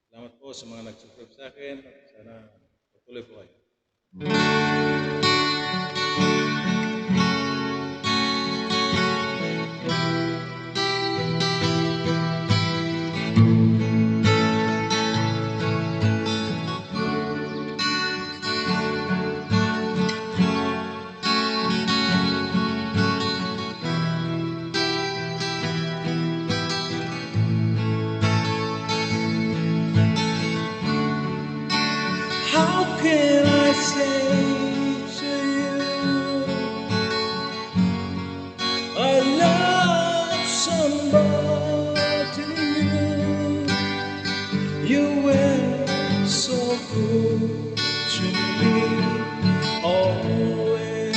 Salamat po sa mga nag-subscribe sa akin at sana patuloy po kayo. How can I say to you I love somebody new? You were so good to me always.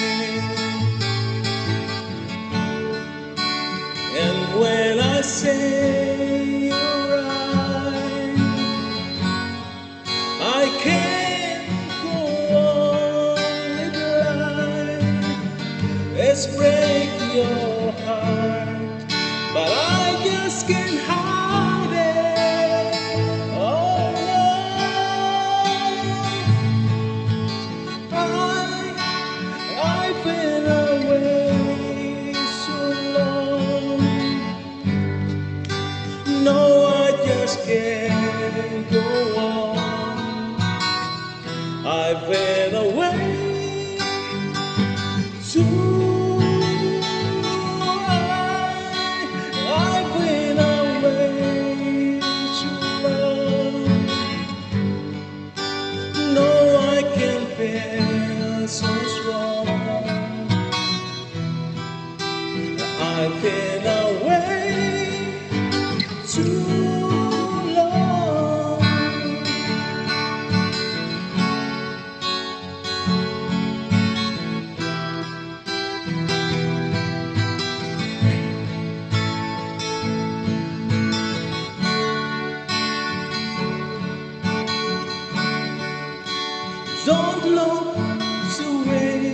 And when I say you're right, I can't go on living life. Let's break your heart, but I just can't hide it. Oh no, I've been away so long. No, I just can't go on. I've been away too. I've been away too long. No, I can feel so strong. I've been away too long. Don't look away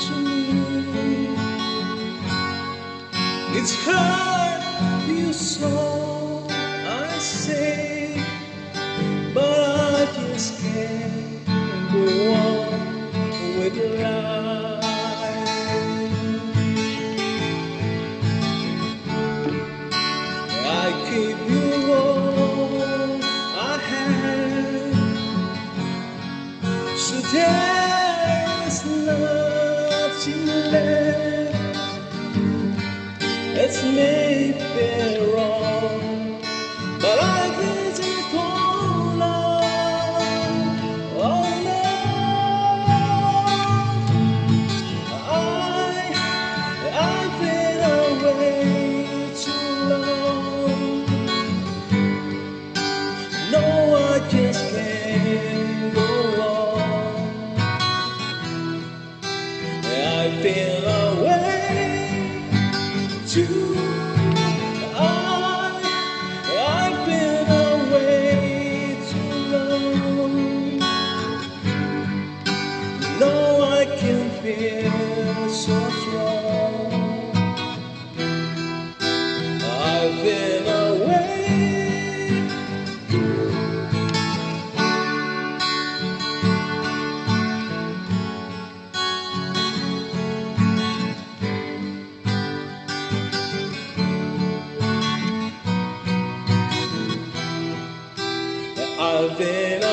to me. It's hurt you so, I say, but I just can't go on with life. I keep you all I have. So there's nothing left. It's maybe wrong, but I didn't go on. Oh no, I've been away too long. No, I just can't go on. I've been away too. I've been away too long. No, I can feel so strong. I've been away. I've been